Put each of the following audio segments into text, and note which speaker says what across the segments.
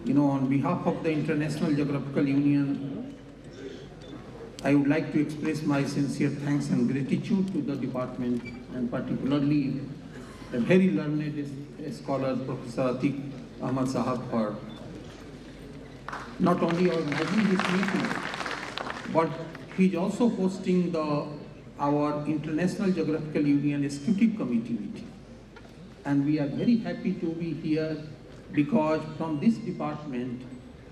Speaker 1: On behalf of the International Geographical Union, I would like to express my sincere thanks and gratitude to the department, and particularly a very learned scholar, Professor Atik Ahmad Sahab, for not only organizing this meeting, but he is also hosting our International Geographical Union Executive Committee meeting. And we are very happy to be here because from this department,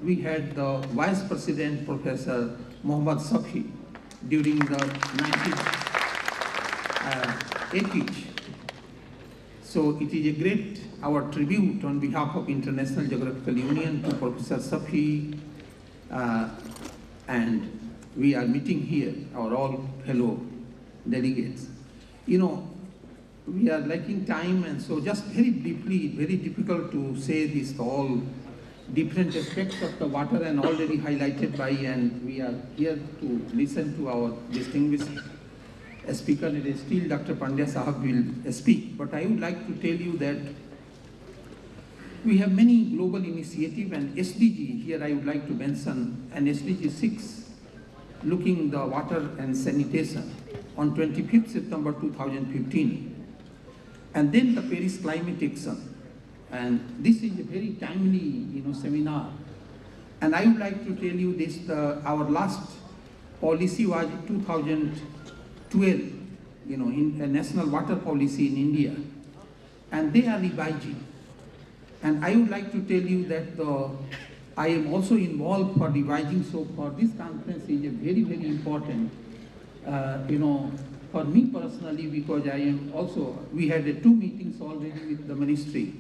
Speaker 1: we had the Vice President, Professor Muhammad Safi, during the 1980s. So it is a great, our tribute on behalf of International Geographical Union to Professor Safi, and we are meeting here, our all fellow delegates. We are lacking time, and so just very briefly, very difficult to say this all different aspects of the water and already highlighted by, and we are here to listen to our distinguished speaker, and still Dr. Pandya Sahab will speak. But I would like to tell you that we have many global initiatives and SDG. Here I would like to mention an SDG 6, looking the water and sanitation on 25th September 2015. And then the Paris Climate Action. And this is a very timely seminar. And I would like to tell you this, our last policy was 2012, in a national water policy in India. And they are revising. And I would like to tell you that I am also involved for revising, so for this conference is a very, very important, for me personally, because I am also, we had 2 meetings already with the Ministry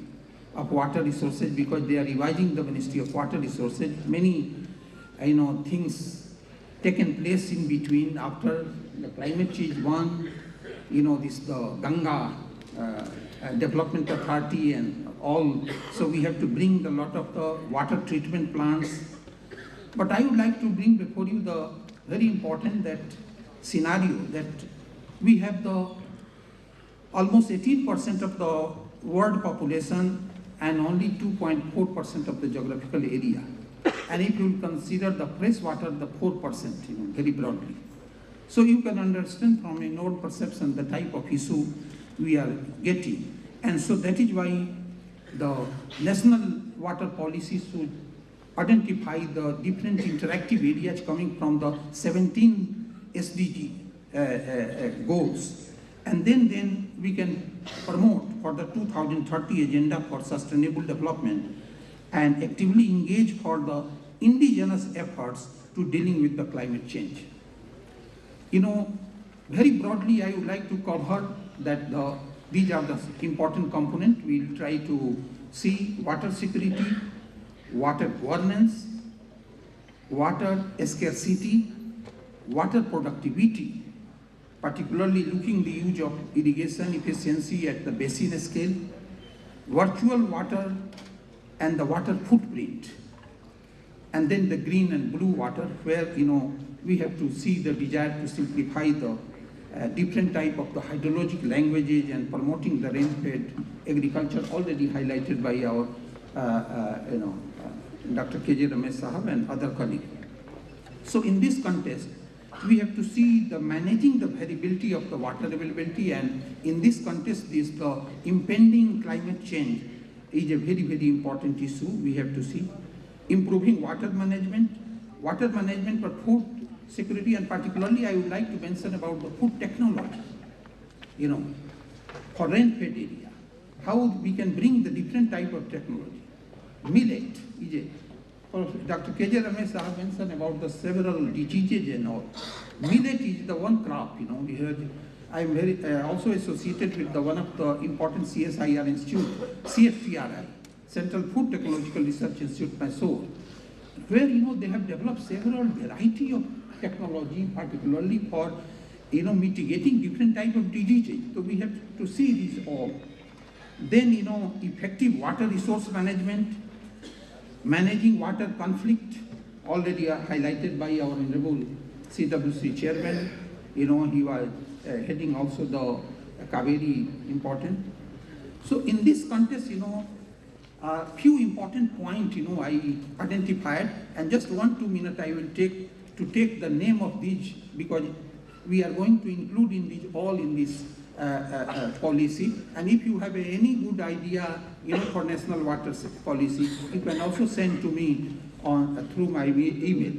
Speaker 1: of Water Resources, because they are revising the Ministry of Water Resources. Many, things taken place in between after the climate change one, the Ganga Development Authority and all. So we have to bring a lot of the water treatment plants. But I would like to bring before you the very important that scenario that we have the almost 18% of the world population and only 2.4% of the geographical area. And if you consider the fresh water, the 4%, very broadly. So you can understand from a node perception the type of issue we are getting. And so that is why the national water policy should identify the different interactive areas coming from the 17 SDG goals. And then we can promote for the 2030 agenda for sustainable development and actively engage for the indigenous efforts to dealing with the climate change. Very broadly, I would like to cover that these are the important components. We'll try to see water security, water governance, water scarcity, water productivity, particularly looking the use of irrigation efficiency at the basin scale, virtual water and the water footprint, and then the green and blue water, where we have to see the desire to simplify the different type of the hydrologic languages and promoting the rain-fed agriculture, already highlighted by our Dr. K.J. Ramesh Sahab and other colleagues. So in this context, we have to see the managing the variability of the water availability, and in this context, the impending climate change is a very, very important issue we have to see. Improving water management for food security, and particularly I would like to mention about the food technology, for rain-fed area, how we can bring the different type of technology. Millet is a, Dr. K.J. Ramesh Sahab mentioned about the several diseases and all. Millet is the one crop, we heard. I am very also associated with one of the important CSIR institute, CFTRI, Central Food Technological Research Institute, Mysore, where they have developed several variety of technology, particularly for mitigating different type of diseases. So we have to see these all. Then effective water resource management, managing water conflict, already highlighted by our Honorable CWC Chairman. He was heading also the Kaveri important. So in this context, a few important points, I identified, and just 1-2 minutes I will take to take the name of these, because we are going to include in these all in this policy. And if you have any good idea, for national water policy, you can also send to me through my email.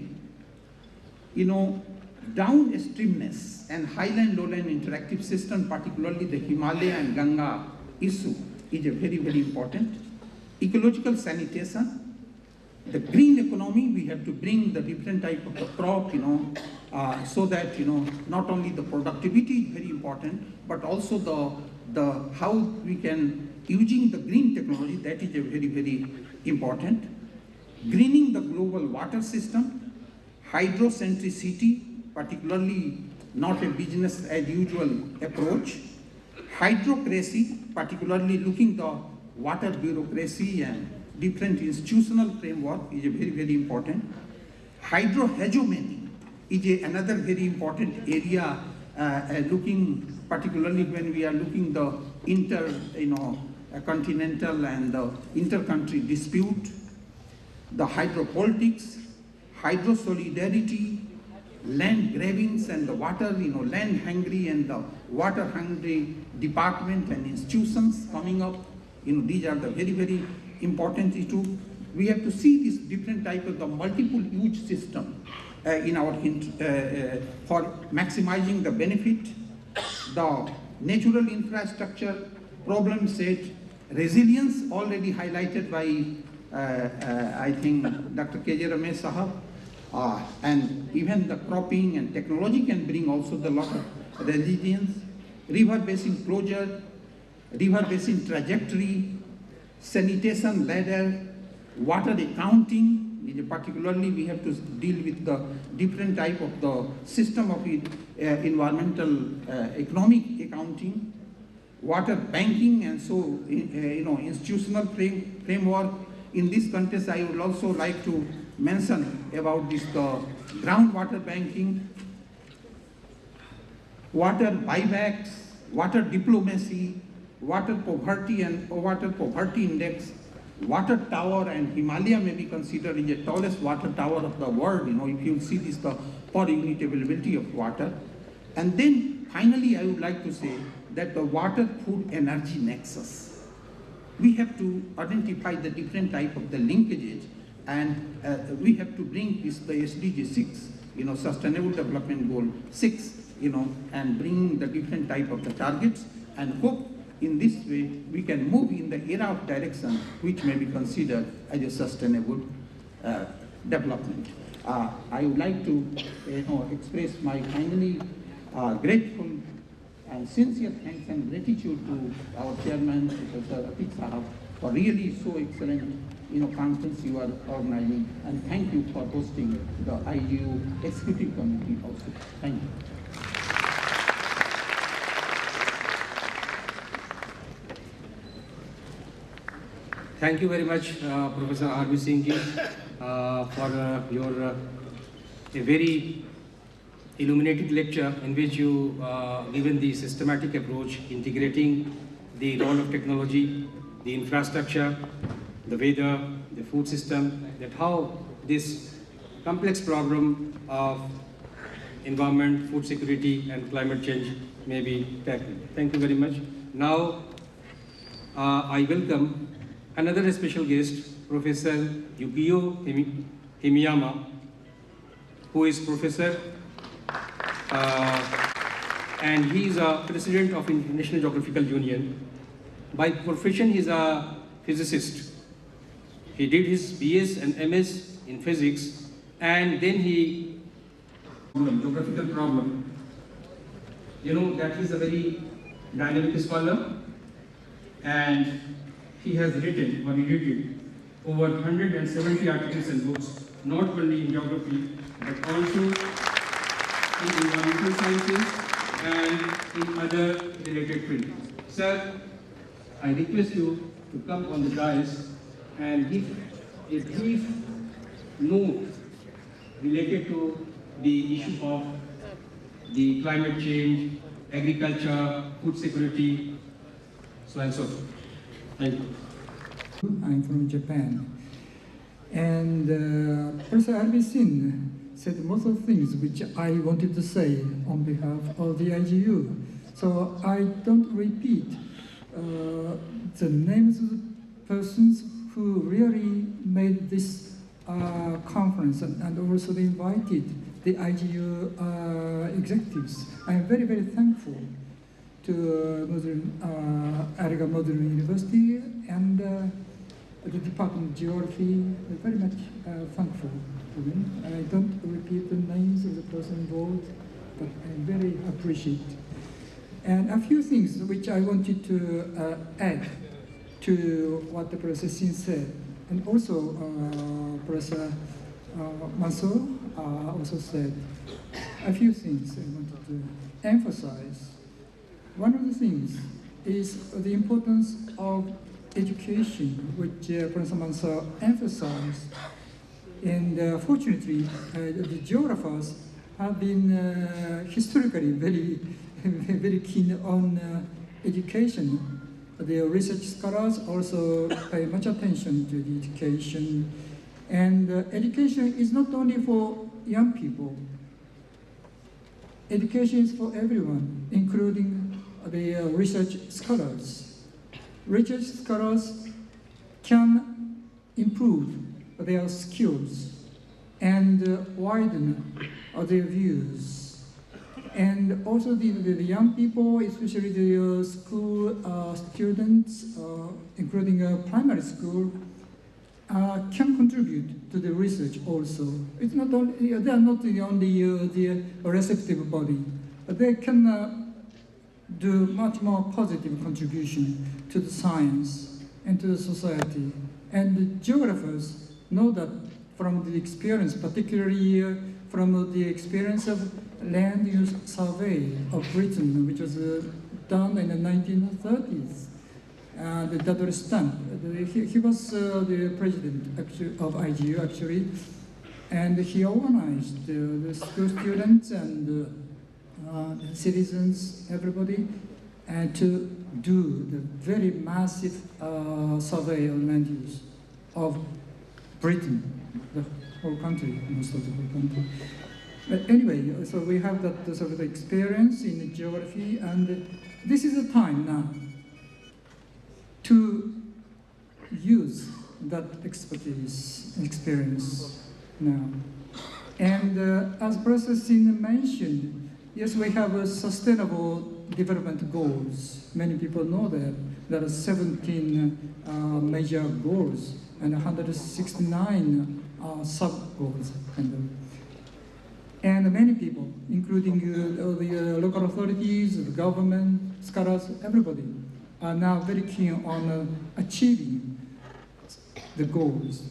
Speaker 1: Downstreamness and highland-lowland interactive system, particularly the Himalaya and Ganga issue, is a very, very important. Ecological sanitation, the green economy, we have to bring the different type of the crop, so that, not only the productivity is very important, but also the how we can, using the green technology, that is a very, very important. Greening the global water system, hydrocentricity, particularly not a business as usual approach. Hydrocracy, particularly looking the water bureaucracy and different institutional framework is a very, very important. Hydrohegemony is another very important area, looking particularly when we are looking the continental and the inter-country dispute. The hydropolitics, hydro-solidarity, land grabbings and the water, land hungry and the water hungry department and institutions coming up. These are the very, very important issues. We have to see this different type of the multiple use system in our for maximizing the benefit. The natural infrastructure problem set, resilience already highlighted by I think Dr. K.J. Ramesh Sahab, and even the cropping and technology can bring also the lot of resilience. River basin closure, river basin trajectory, sanitation ladder, water accounting, particularly we have to deal with the different type of the system of environmental economic accounting, water banking, and so institutional framework. In this context, I would also like to mention about this groundwater banking, water buybacks, water diplomacy, water poverty and water poverty index, water tower, and Himalaya may be considered in the tallest water tower of the world, if you see this, the per unit availability of water. And then finally, I would like to say that the water food energy nexus. We have to identify the different type of the linkages, and we have to bring this, the SDG 6, Sustainable Development Goal 6, and bring the different type of the targets, and hope in this way we can move in the era of direction which may be considered as a sustainable development. I would like to express my finally grateful and sincere thanks and gratitude to our chairman, Professor Atik Sahab, for really so excellent conference you are organizing, and thank you for hosting the IGU Executive Committee also. Thank you.
Speaker 2: Thank you very much, Professor R.B. Singh ji, for your a very illuminating lecture in which you given the systematic approach, integrating the role of technology, the infrastructure, the weather, the food system, that how this complex problem of environment, food security, and climate change may be tackled. Thank you very much. Now, I welcome another special guest, Professor Yukio Himiyama, who is professor and he is a president of International Geographical Union. By profession, he is a physicist. He did his BS and MS in physics, and then he geographical problem. That he's a very dynamic scholar, and he has written or edited over 170 articles and books, not only in geography, but also in environmental sciences and in other related fields. Sir, I request you to come on the dais and give a brief note related to the issue of the climate change, agriculture, food security, so and so forth. Thank you.
Speaker 3: I'm from Japan. And Professor Alvin said most of the things which I wanted to say on behalf of the IGU. So I don't repeat the names of the persons who really made this conference and also they invited the IGU executives. I'm very, very thankful to Aligarh MuslimUniversity and the Department of Geography. Very much thankful to them. I don't repeat the names of the person involved, but I very appreciate. And a few things which I wanted to add to what the Professor Singh said. And also, Professor Mansour also said a few things I wanted to emphasize. One of the things is the importance of education, which Professor Mansour emphasized. And fortunately, the geographers have been historically very keen on education. The research scholars also pay much attention to the education. And education is not only for young people. Education is for everyone, including the research scholars. Research scholars can improve their skills and widen their views. And also the young people, especially the school students, including primary school, can contribute to the research also. It's not only, they are not the only the receptive body, but they can do much more positive contribution to the science and to the society. And the geographers know that from the experience, particularly from the experience of land use survey of Britain, which was done in the 1930s. The Dudley Stamp, he was the president of IGU actually, and he organized the school students and the citizens, everybody, and to do the very massive survey of land use of Britain, the whole country, most of the whole country. But anyway, so we have that sort of experience in geography, and this is the time now to use that expertise, experience now. And as Professor Singh mentioned, yes, we have sustainable development goals. Many people know that. There are 17 major goals and 169 sub-goals. And many people, including the local authorities, the government, scholars, everybody, are now very keen on achieving the goals.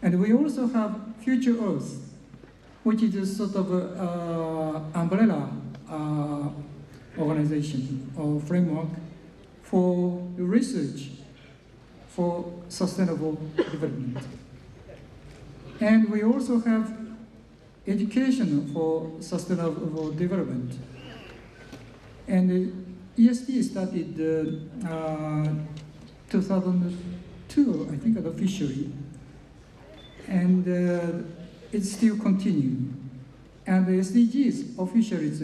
Speaker 3: And we also have Future Earth, which is a sort of umbrella organization or framework for research for sustainable development. And we also have education for sustainable development. And ESD started 2002, I think, officially. And it's still continuing. And the SDGs officially is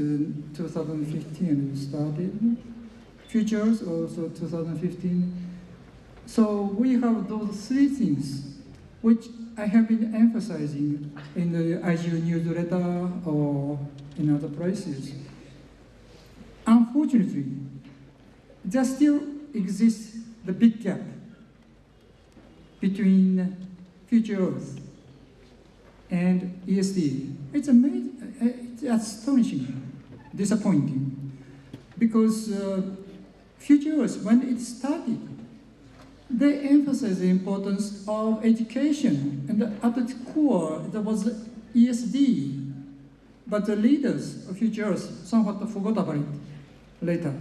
Speaker 3: 2015 started. Futures also 2015. So we have those three things, which I have been emphasizing in the IGU newsletter or in other places. Unfortunately, there still exists the big gap between Future Earth and ESD. It's amazing, it's astonishing, disappointing, because Future Earth, when it started, they emphasized the importance of education, and at its core, there was ESD, but the leaders of Future Earth somewhat forgot about it later.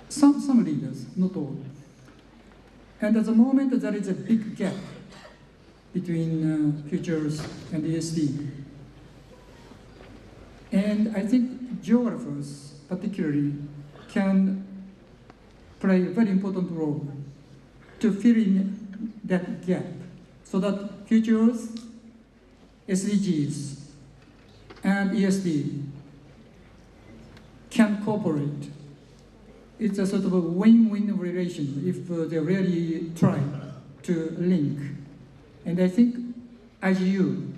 Speaker 3: Some leaders, not all. And at the moment, there is a big gap between Future Earth and ESD. And I think geographers, particularly, can play a very important role to fill in that gap so that futures, SDGs, and ESD can cooperate. It's a sort of a win-win relation if they really try to link. And I think IGU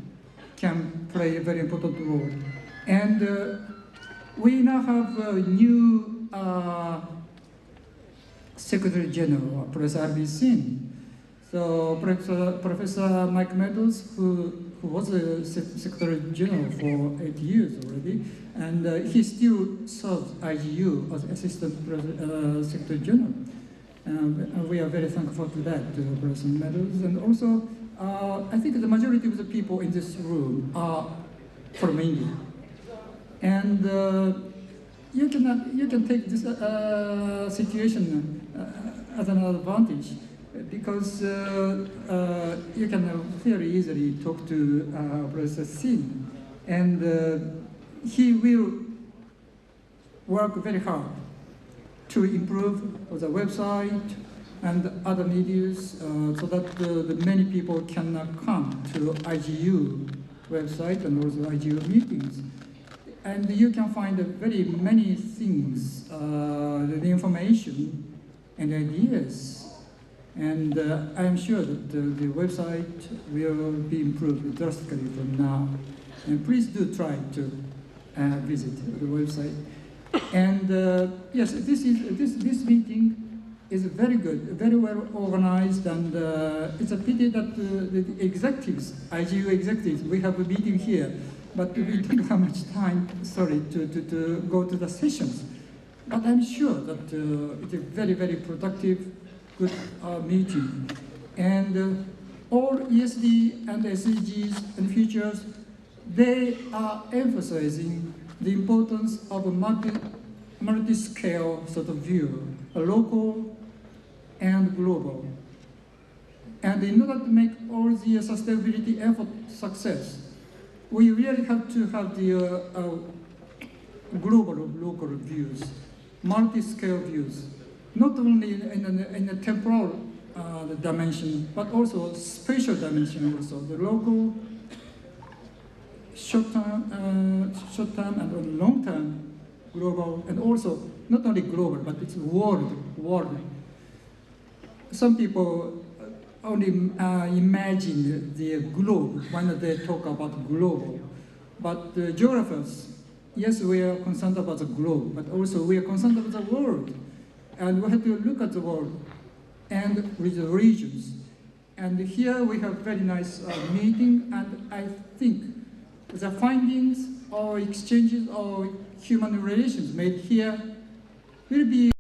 Speaker 3: can play a very important role. And we now have a new Secretary General, Professor R.B. Singh. So Professor Mike Meadows, who was the Secretary General for 8 years already, and he still serves IGU as Assistant Secretary General. And we are very thankful to that, to Professor Meadows. And also, I think the majority of the people in this room are from India. And you can take this situation as an advantage because you can very easily talk to Professor Singh, and he will work very hard to improve the website and other medias so that the many people can come to IGU website and also IGU meetings. And you can find very many things, the information and ideas. And I'm sure that the website will be improved drastically from now. And please do try to visit the website. And yes, this meeting is very good, very well organized, and it's a pity that the executives, IGU executives, we have a meeting here, but we don't have much time, sorry, to go to the sessions. But I'm sure that it's a very, very productive, good meeting. And all ESD and SDGs and futures, they are emphasizing the importance of a multi-scale sort of view, a local and global. And in order to make all the sustainability effort success, we really have to have the global local views, multi-scale views, not only in a temporal dimension, but also spatial dimension also, the local, short-term and long-term global, and also not only global, but it's world. Some people only imagine the globe when they talk about global. But geographers, yes, we are concerned about the globe, but also we are concerned about the world. And we have to look at the world and with the regions. And here we have very nice meeting, and I think the findings or exchanges or human relations made here will be